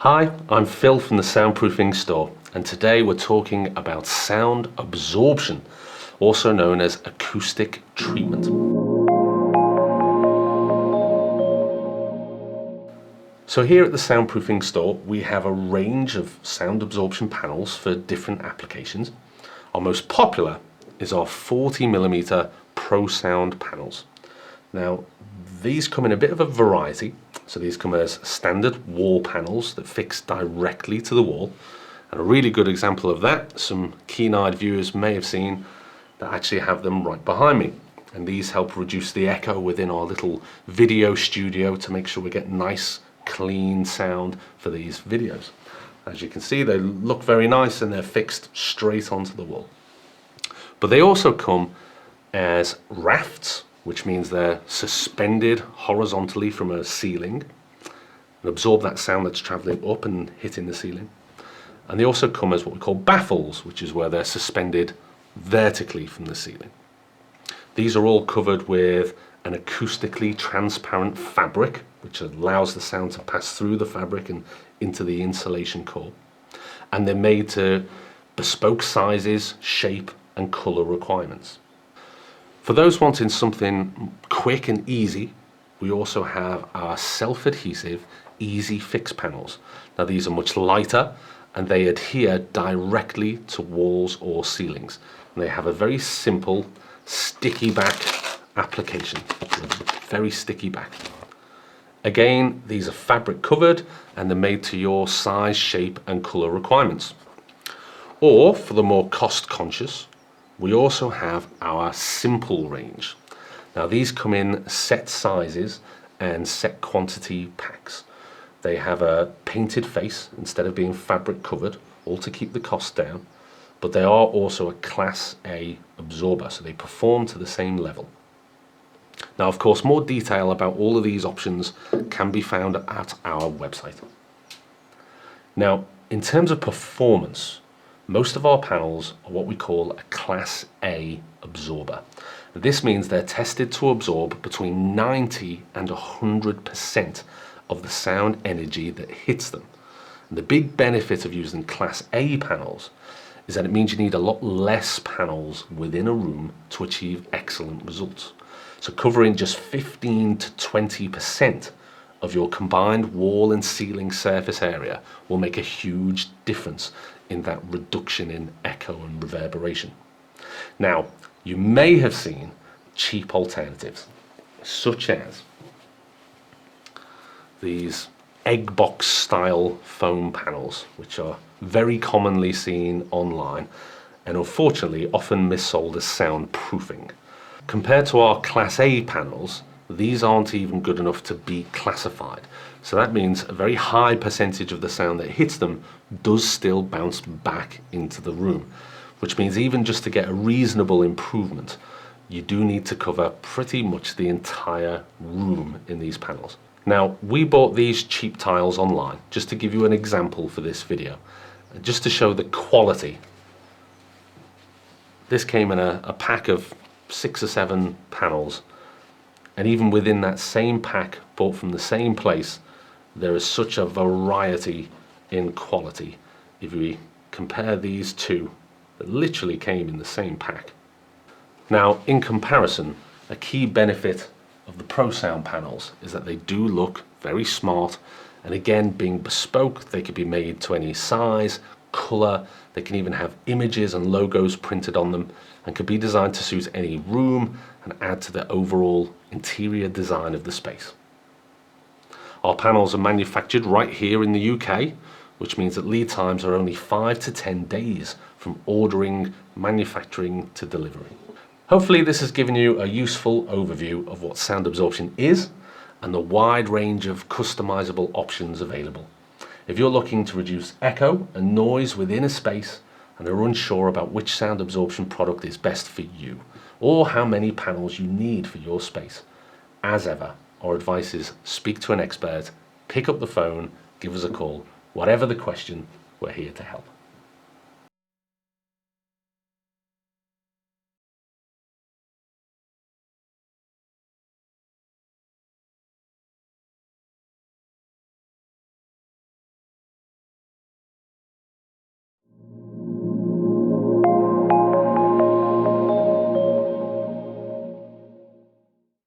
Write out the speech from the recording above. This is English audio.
Hi, I'm Phil from the Soundproofing store, and today we're talking about sound absorption, also known as acoustic treatment. So here at the Soundproofing store, we have a range of sound absorption panels for different applications. Our most popular is our 40mm ProSound panels. Now, these come in a bit of a variety. So these come as standard wall panels that fix directly to the wall. And a really good example of that, some keen-eyed viewers may have seen that actually have them right behind me. And these help reduce the echo within our little video studio to make sure we get nice, clean sound for these videos. As you can see, they look very nice and they're fixed straight onto the wall. But they also come as rafts, which means they're suspended horizontally from a ceiling and absorb that sound that's traveling up and hitting the ceiling. And they also come as what we call baffles, which is where they're suspended vertically from the ceiling. These are all covered with an acoustically transparent fabric, which allows the sound to pass through the fabric and into the insulation core. And they're made to bespoke sizes, shape, and color requirements. For those wanting something quick and easy, we also have our self-adhesive easy fix panels. Now these are much lighter and they adhere directly to walls or ceilings. And they have a very simple sticky back application, very sticky back. Again, these are fabric covered and they're made to your size, shape and color requirements. Or for the more cost conscious, we also have our simple range. Now these come in set sizes and set quantity packs. They have a painted face instead of being fabric covered, all to keep the cost down, but they are also a Class A absorber, so they perform to the same level. Now of course, more detail about all of these options can be found at our website. Now in terms of performance, most of our panels are what we call a Class A absorber. This means they're tested to absorb between 90 and 100% of the sound energy that hits them. And the big benefit of using Class A panels is that it means you need a lot less panels within a room to achieve excellent results. So covering just 15 to 20% of your combined wall and ceiling surface area will make a huge difference in that reduction in echo and reverberation. Now, you may have seen cheap alternatives, such as these egg box style foam panels, which are very commonly seen online and unfortunately often missold as soundproofing. Compared to our Class A panels, these aren't even good enough to be classified. So that means a very high percentage of the sound that hits them does still bounce back into the room, which means even just to get a reasonable improvement, you do need to cover pretty much the entire room in these panels. Now, we bought these cheap tiles online just to give you an example for this video, just to show the quality. This came in a pack of 6 or 7 panels. And even within that same pack, bought from the same place, there is such a variety in quality. If we compare these two, that literally came in the same pack. Now, in comparison, a key benefit of the ProSound panels is that they do look very smart. And again, being bespoke, they could be made to any size, color. They can even have images and logos printed on them and could be designed to suit any room and add to the overall interior design of the space. Our panels are manufactured right here in the UK, which means that lead times are only 5 to 10 days from ordering, manufacturing to delivery. Hopefully this has given you a useful overview of what sound absorption is and the wide range of customizable options available. If you're looking to reduce echo and noise within a space and are unsure about which sound absorption product is best for you, or how many panels you need for your space, as ever, our advice is speak to an expert, pick up the phone, give us a call. Whatever the question, we're here to help.